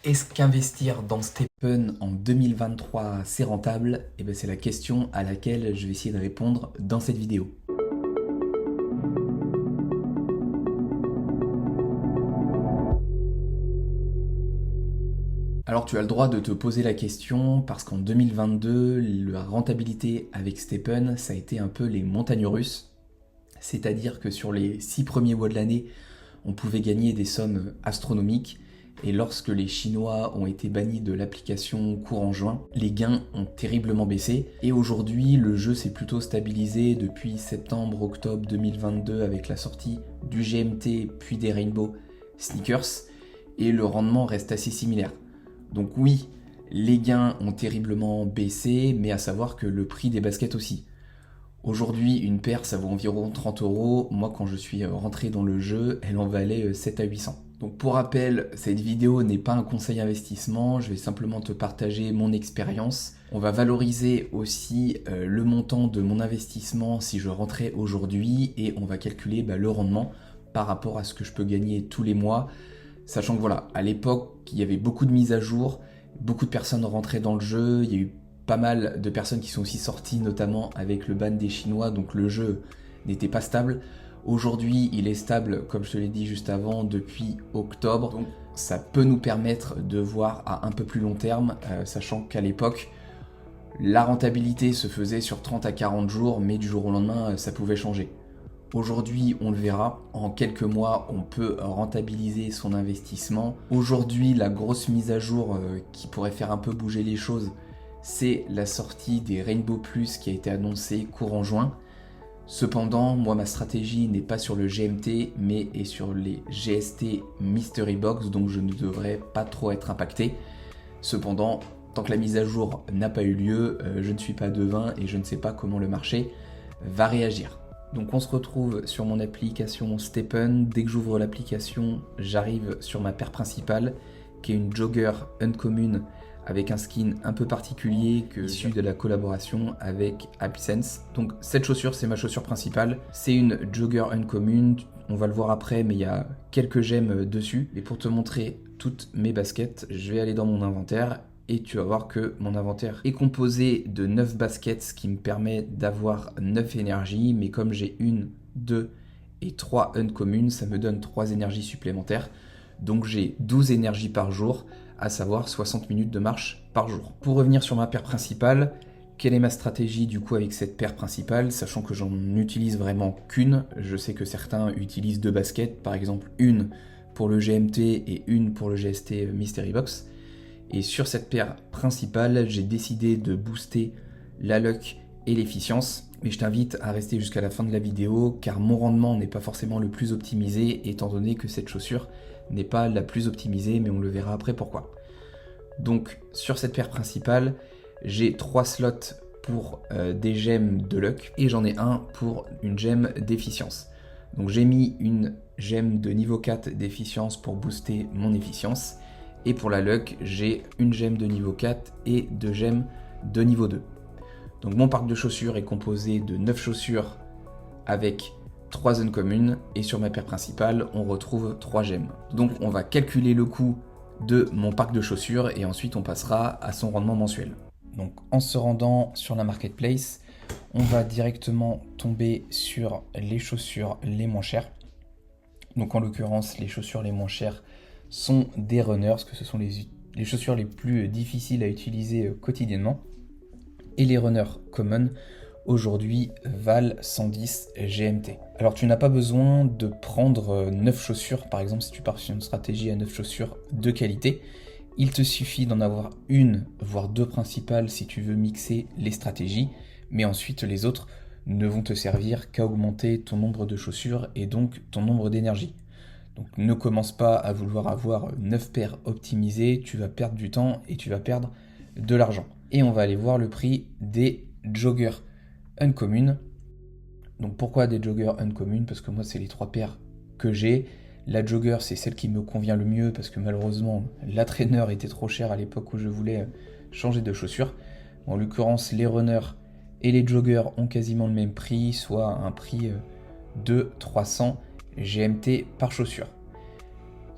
Est-ce qu'investir dans Stephen en 2023 c'est rentable? C'est la question à laquelle je vais essayer de répondre dans cette vidéo. Alors tu as le droit de te poser la question parce qu'en 2022, la rentabilité avec Stephen, ça a été un peu les montagnes russes. C'est-à-dire que sur les 6 premiers mois de l'année, on pouvait gagner des sommes astronomiques. Et lorsque les Chinois ont été bannis de l'application courant juin, les gains ont terriblement baissé. Et aujourd'hui, le jeu s'est plutôt stabilisé depuis septembre-octobre 2022 avec la sortie du GMT puis des Rainbow Sneakers. Et le rendement reste assez similaire. Donc oui, les gains ont terriblement baissé, mais à savoir que le prix des baskets aussi. Aujourd'hui, une paire, ça vaut environ 30 €. Moi, quand je suis rentré dans le jeu, elle en valait 7 à 800. Donc pour rappel, cette vidéo n'est pas un conseil investissement, je vais simplement te partager mon expérience. On va valoriser aussi le montant de mon investissement si je rentrais aujourd'hui et on va calculer le rendement par rapport à ce que je peux gagner tous les mois. Sachant que voilà, à l'époque, il y avait beaucoup de mises à jour, beaucoup de personnes rentraient dans le jeu, il y a eu pas mal de personnes qui sont aussi sorties, notamment avec le ban des Chinois, donc le jeu n'était pas stable. Aujourd'hui, il est stable, comme je te l'ai dit juste avant, depuis octobre. Donc ça peut nous permettre de voir à un peu plus long terme, sachant qu'à l'époque, la rentabilité se faisait sur 30 à 40 jours, mais du jour au lendemain, ça pouvait changer. Aujourd'hui, on le verra, en quelques mois, on peut rentabiliser son investissement. Aujourd'hui, la grosse mise à jour qui pourrait faire un peu bouger les choses, c'est la sortie des Rainbow Plus qui a été annoncée courant juin. Cependant, moi, ma stratégie n'est pas sur le GMT, mais est sur les GST Mystery Box, donc je ne devrais pas trop être impacté. Cependant, tant que la mise à jour n'a pas eu lieu, je ne suis pas devin et je ne sais pas comment le marché va réagir. Donc on se retrouve sur mon application Stephen. Dès que j'ouvre l'application, j'arrive sur ma paire principale, qui est une Jogger Uncommon avec un skin un peu particulier issu de la collaboration avec AppSense. Donc cette chaussure, c'est ma chaussure principale. C'est une Jogger Uncommon, on va le voir après, mais il y a quelques gemmes dessus. Et pour te montrer toutes mes baskets, je vais aller dans mon inventaire et tu vas voir que mon inventaire est composé de 9 baskets, ce qui me permet d'avoir 9 énergies, mais comme j'ai 1, 2 et 3 uncommon, ça me donne 3 énergies supplémentaires. Donc j'ai 12 énergies par jour, à savoir 60 minutes de marche par jour. Pour revenir sur ma paire principale, quelle est ma stratégie du coup avec cette paire principale, sachant que j'en utilise vraiment qu'une. Je sais que certains utilisent 2 baskets, par exemple une pour le GMT et une pour le GST Mystery Box. Et sur cette paire principale, j'ai décidé de booster la luck et l'efficience. Mais je t'invite à rester jusqu'à la fin de la vidéo car mon rendement n'est pas forcément le plus optimisé étant donné que cette chaussure n'est pas la plus optimisée, mais on le verra après pourquoi. Donc sur cette paire principale, j'ai 3 slots pour des gemmes de luck et j'en ai un pour une gemme d'efficience. Donc j'ai mis une gemme de niveau 4 d'efficience pour booster mon efficience. Et pour la luck, j'ai une gemme de niveau 4 et 2 gemmes de niveau 2. Donc mon parc de chaussures est composé de 9 chaussures avec 3 uncommon. Et sur ma paire principale, on retrouve 3 gemmes. Donc on va calculer le coût de mon parc de chaussures et ensuite on passera à son rendement mensuel. Donc en se rendant sur la marketplace, on va directement tomber sur les chaussures les moins chères. Donc en l'occurrence, les chaussures les moins chères sont des runners, que ce sont les chaussures les plus difficiles à utiliser quotidiennement. Et les runners common, aujourd'hui, valent 110 GMT. Alors tu n'as pas besoin de prendre 9 chaussures, par exemple si tu pars sur une stratégie à 9 chaussures de qualité. Il te suffit d'en avoir une, voire 2 principales si tu veux mixer les stratégies, mais ensuite les autres ne vont te servir qu'à augmenter ton nombre de chaussures et donc ton nombre d'énergie. Donc ne commence pas à vouloir avoir 9 paires optimisées, tu vas perdre du temps et tu vas perdre de l'argent. Et on va aller voir le prix des joggers uncommon. Donc pourquoi des joggers uncommon? Parce que moi c'est les 3 paires que j'ai. La jogger c'est celle qui me convient le mieux parce que malheureusement la trainer était trop chère à l'époque où je voulais changer de chaussures. En l'occurrence les runners et les joggers ont quasiment le même prix, soit un prix de 300 GMT par chaussure.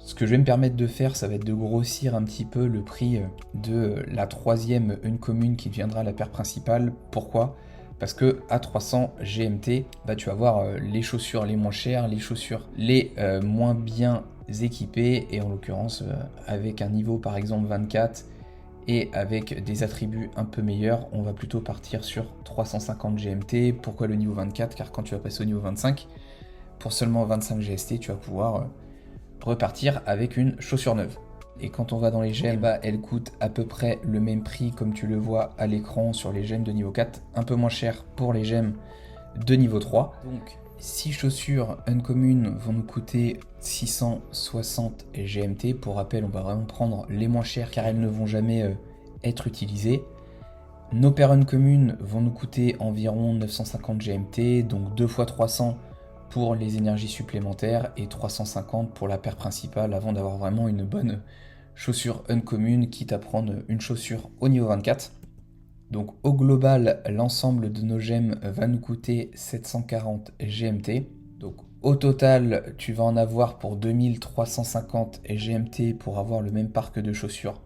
Ce que je vais me permettre de faire, ça va être de grossir un petit peu le prix de la troisième Uncommon qui deviendra la paire principale. Pourquoi ? Parce que à 300 GMT, tu vas avoir les chaussures les moins chères, les chaussures les moins bien équipées, et en l'occurrence avec un niveau par exemple 24 et avec des attributs un peu meilleurs, on va plutôt partir sur 350 GMT. Pourquoi le niveau 24 ? Car quand tu vas passer au niveau 25, pour seulement 25 GST, tu vas pouvoir repartir avec une chaussure neuve. Et quand on va dans les gemmes, elle coûte à peu près le même prix comme tu le vois à l'écran sur les gemmes de niveau 4, un peu moins cher pour les gemmes de niveau 3. Donc 6 chaussures Uncommon vont nous coûter 660 GMT. Pour rappel, on va vraiment prendre les moins chères car elles ne vont jamais être utilisées. Nos paires Uncommon vont nous coûter environ 950 GMT, donc 2 fois 300 pour les énergies supplémentaires et 350 pour la paire principale avant d'avoir vraiment une bonne chaussure Uncommon, quitte à prendre une chaussure au niveau 24. Donc au global, l'ensemble de nos gemmes va nous coûter 740 GMT. Donc au total, tu vas en avoir pour 2350 GMT pour avoir le même parc de chaussures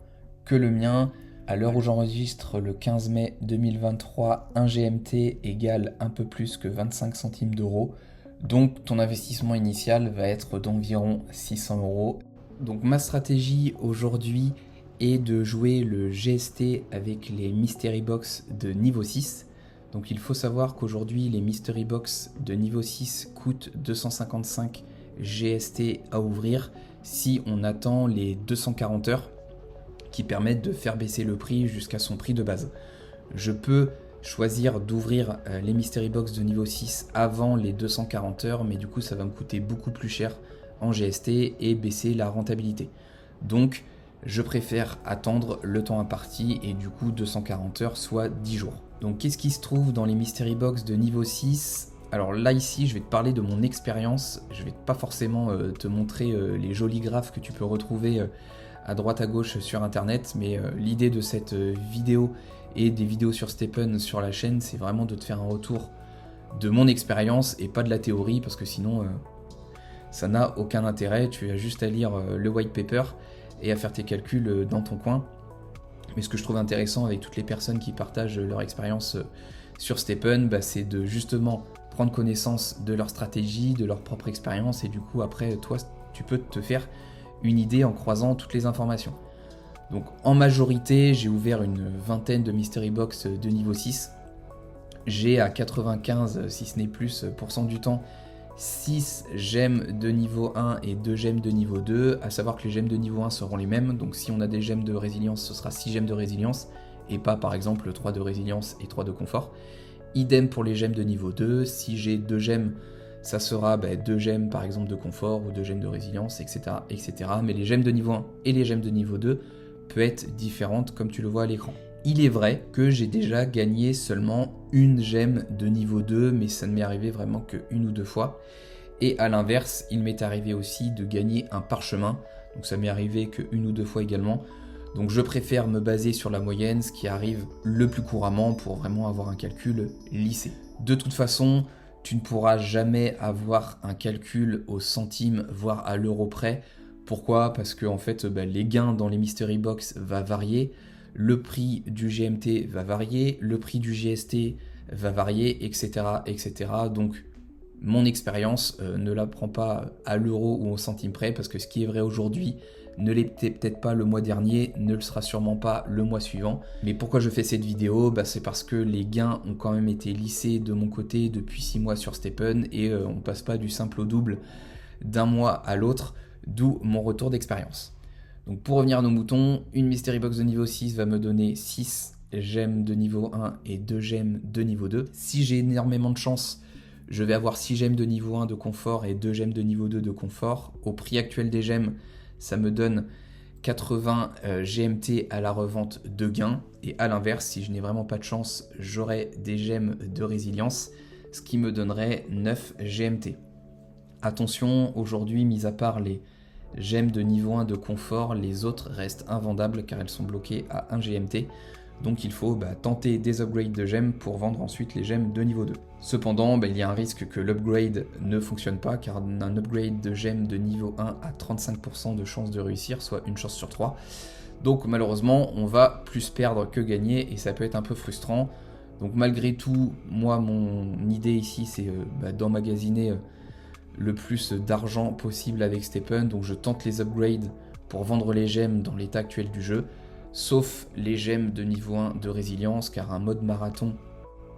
que le mien. À l'heure où j'enregistre, le 15 mai 2023, 1 GMT égale un peu plus que 25 centimes d'euros. Donc ton investissement initial va être d'environ 600 euros. Donc ma stratégie aujourd'hui est de jouer le GST avec les Mystery Box de niveau 6. Donc il faut savoir qu'aujourd'hui les Mystery Box de niveau 6 coûtent 255 GST à ouvrir si on attend les 240 heures qui permettent de faire baisser le prix jusqu'à son prix de base. Je peux choisir d'ouvrir les Mystery Box de niveau 6 avant les 240 heures, mais du coup ça va me coûter beaucoup plus cher en GST et baisser la rentabilité. Donc je préfère attendre le temps imparti et du coup 240 heures soit 10 jours. Donc qu'est-ce qui se trouve dans les Mystery Box de niveau 6 ? Alors là ici je vais te parler de mon expérience, je vais pas forcément te montrer les jolis graphes que tu peux retrouver à droite à gauche sur internet, mais l'idée de cette vidéo et des vidéos sur Stepn sur la chaîne, c'est vraiment de te faire un retour de mon expérience et pas de la théorie, parce que sinon ça n'a aucun intérêt. Tu as juste à lire le white paper et à faire tes calculs dans ton coin. Mais ce que je trouve intéressant avec toutes les personnes qui partagent leur expérience sur Stepn, c'est de justement prendre connaissance de leur stratégie, de leur propre expérience, et du coup après toi tu peux te faire une idée en croisant toutes les informations. Donc en majorité, j'ai ouvert une vingtaine de Mystery Box de niveau 6. J'ai à 95, si ce n'est plus, % du temps, 6 gemmes de niveau 1 et 2 gemmes de niveau 2, à savoir que les gemmes de niveau 1 seront les mêmes, donc si on a des gemmes de résilience, ce sera 6 gemmes de résilience, et pas par exemple 3 de résilience et 3 de confort. Idem pour les gemmes de niveau 2, si j'ai 2 gemmes, ça sera 2 gemmes par exemple de confort ou 2 gemmes de résilience, etc., etc. Mais les gemmes de niveau 1 et les gemmes de niveau 2 peut être différente comme tu le vois à l'écran. Il est vrai que j'ai déjà gagné seulement une gemme de niveau 2, mais ça ne m'est arrivé vraiment que une ou deux fois. Et à l'inverse, il m'est arrivé aussi de gagner un parchemin, donc ça m'est arrivé que une ou deux fois également. Donc je préfère me baser sur la moyenne, ce qui arrive le plus couramment pour vraiment avoir un calcul lissé. De toute façon, tu ne pourras jamais avoir un calcul au centime, voire à l'euro près. Pourquoi ? Parce que en fait, les gains dans les Mystery Box va varier, le prix du GMT va varier, le prix du GST va varier, etc., etc. Donc, mon expérience ne la prend pas à l'euro ou au centime près, parce que ce qui est vrai aujourd'hui ne l'était peut-être pas le mois dernier, ne le sera sûrement pas le mois suivant. Mais pourquoi je fais cette vidéo ? C'est parce que les gains ont quand même été lissés de mon côté depuis 6 mois sur Stepn, et on passe pas du simple au double d'un mois à l'autre, d'où mon retour d'expérience. Donc pour revenir à nos moutons, une Mystery Box de niveau 6 va me donner 6 gemmes de niveau 1 et 2 gemmes de niveau 2. Si j'ai énormément de chance, je vais avoir 6 gemmes de niveau 1 de confort et 2 gemmes de niveau 2 de confort. Au prix actuel des gemmes, ça me donne 80 GMT à la revente de gains. Et à l'inverse, si je n'ai vraiment pas de chance, j'aurai des gemmes de résilience, ce qui me donnerait 9 GMT. Attention, aujourd'hui, mis à part les gemmes de niveau 1 de confort, les autres restent invendables car elles sont bloquées à 1 GMT. Donc il faut tenter des upgrades de gemmes pour vendre ensuite les gemmes de niveau 2. Cependant, il y a un risque que l'upgrade ne fonctionne pas, car un upgrade de gemmes de niveau 1 a 35% de chance de réussir, soit une chance sur 3. Donc malheureusement, on va plus perdre que gagner et ça peut être un peu frustrant. Donc malgré tout, moi mon idée ici c'est d'emmagasiner le plus d'argent possible avec Stephen. Donc je tente les upgrades pour vendre les gemmes dans l'état actuel du jeu, sauf les gemmes de niveau 1 de résilience, car un mode marathon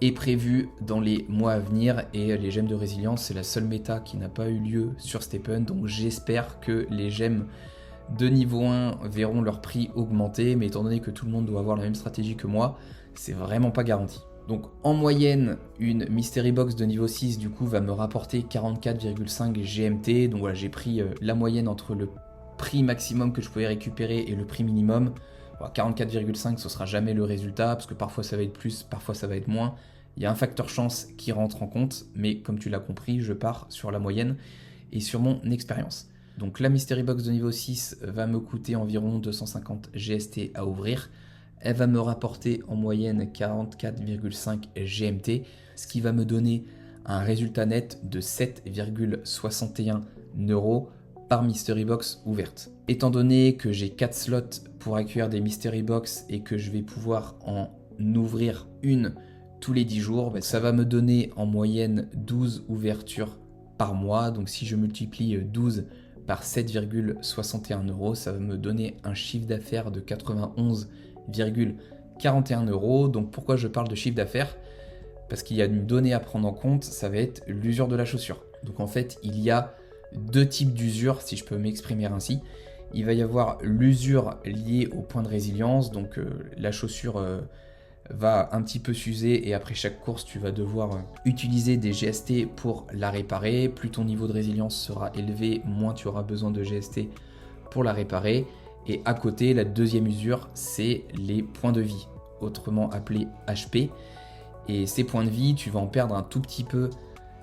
est prévu dans les mois à venir et les gemmes de résilience c'est la seule méta qui n'a pas eu lieu sur Stephen. Donc j'espère que les gemmes de niveau 1 verront leur prix augmenter, mais étant donné que tout le monde doit avoir la même stratégie que moi, c'est vraiment pas garanti. Donc en moyenne, une Mystery Box de niveau 6 du coup va me rapporter 44,5 GMT. Donc voilà, j'ai pris la moyenne entre le prix maximum que je pouvais récupérer et le prix minimum. Voilà, 44,5 ce sera jamais le résultat, parce que parfois ça va être plus, parfois ça va être moins. Il y a un facteur chance qui rentre en compte, mais comme tu l'as compris, je pars sur la moyenne et sur mon expérience. Donc la Mystery Box de niveau 6 va me coûter environ 250 GST à ouvrir. Elle va me rapporter en moyenne 44,5 GMT, ce qui va me donner un résultat net de 7,61 € par Mystery Box ouverte. Étant donné que j'ai 4 slots pour accueillir des Mystery Box et que je vais pouvoir en ouvrir une tous les 10 jours, ça va me donner en moyenne 12 ouvertures par mois. Donc si je multiplie 12 par 7,61 €, ça va me donner un chiffre d'affaires de 91,41 €. Donc pourquoi je parle de chiffre d'affaires? Parce qu'il y a une donnée à prendre en compte, ça va être l'usure de la chaussure. Donc en fait, il y a deux types d'usure, si je peux m'exprimer ainsi. Il va y avoir l'usure liée au point de résilience, donc la chaussure va un petit peu s'user et après chaque course tu vas devoir utiliser des GST pour la réparer. Plus ton niveau de résilience sera élevé, moins tu auras besoin de GST pour la réparer. Et à côté, la deuxième usure, c'est les points de vie, autrement appelés HP. Et ces points de vie, tu vas en perdre un tout petit peu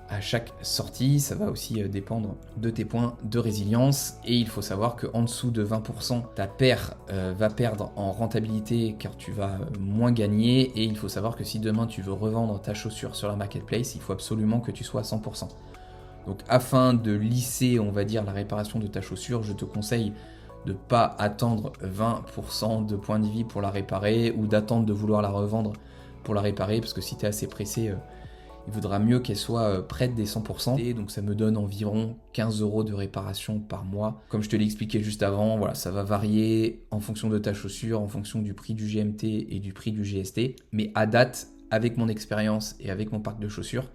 à chaque sortie. Ça va aussi dépendre de tes points de résilience. Et il faut savoir qu'en dessous de 20%, ta paire va perdre en rentabilité car tu vas moins gagner. Et il faut savoir que si demain tu veux revendre ta chaussure sur la marketplace, il faut absolument que tu sois à 100%. Donc afin de lisser, on va dire, la réparation de ta chaussure, je te conseille de ne pas attendre 20% de points de vie pour la réparer ou d'attendre de vouloir la revendre pour la réparer, parce que si tu es assez pressé, il vaudra mieux qu'elle soit près des 100%. Et donc ça me donne environ 15 € de réparation par mois. Comme je te l'ai expliqué juste avant, voilà, ça va varier en fonction de ta chaussure, en fonction du prix du GMT et du prix du GST. Mais à date, avec mon expérience et avec mon parc de chaussures,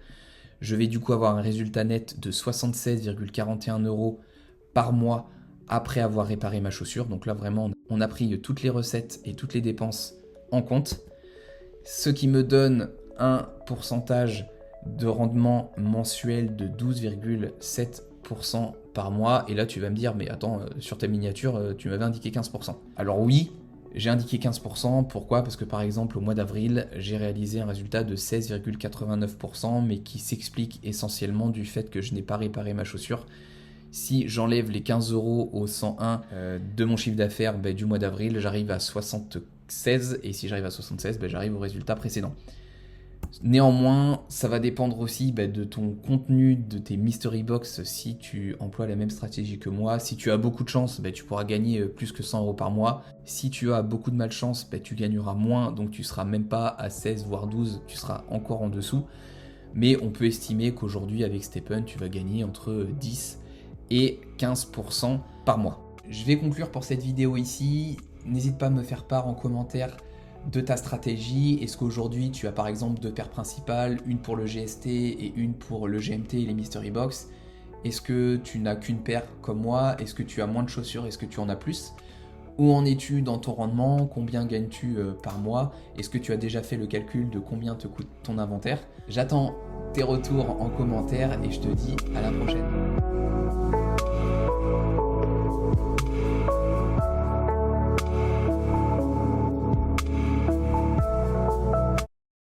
je vais du coup avoir un résultat net de 76,41 € par mois après avoir réparé ma chaussure. Donc là vraiment, on a pris toutes les recettes et toutes les dépenses en compte. Ce qui me donne un pourcentage de rendement mensuel de 12,7% par mois. Et là, tu vas me dire, mais attends, sur ta miniature, tu m'avais indiqué 15%. Alors oui, j'ai indiqué 15%. Pourquoi? Parce que par exemple, au mois d'avril, j'ai réalisé un résultat de 16,89%, mais qui s'explique essentiellement du fait que je n'ai pas réparé ma chaussure. Si j'enlève les 15 € au 101 de mon chiffre d'affaires du mois d'avril, j'arrive à 76, et si j'arrive à 76, j'arrive au résultat précédent. Néanmoins, ça va dépendre aussi de ton contenu, de tes Mystery Box si tu emploies la même stratégie que moi. Si tu as beaucoup de chance, tu pourras gagner plus que 100 € par mois. Si tu as beaucoup de malchance, tu gagneras moins, donc tu ne seras même pas à 16 voire 12, tu seras encore en dessous. Mais on peut estimer qu'aujourd'hui avec Stephen, tu vas gagner entre 10 et 15% par mois. Je vais conclure pour cette vidéo ici. N'hésite pas à me faire part en commentaire de ta stratégie. Est-ce qu'aujourd'hui tu as par exemple deux paires principales, une pour le GST et une pour le GMT et les Mystery Box? Est-ce que tu n'as qu'une paire comme moi? Est-ce que tu as moins de chaussures? Est-ce que tu en as plus? Où en es-tu dans ton rendement? Combien gagnes-tu par mois? Est-ce que tu as déjà fait le calcul de combien te coûte ton inventaire? J'attends tes retours en commentaire et je te dis à la prochaine.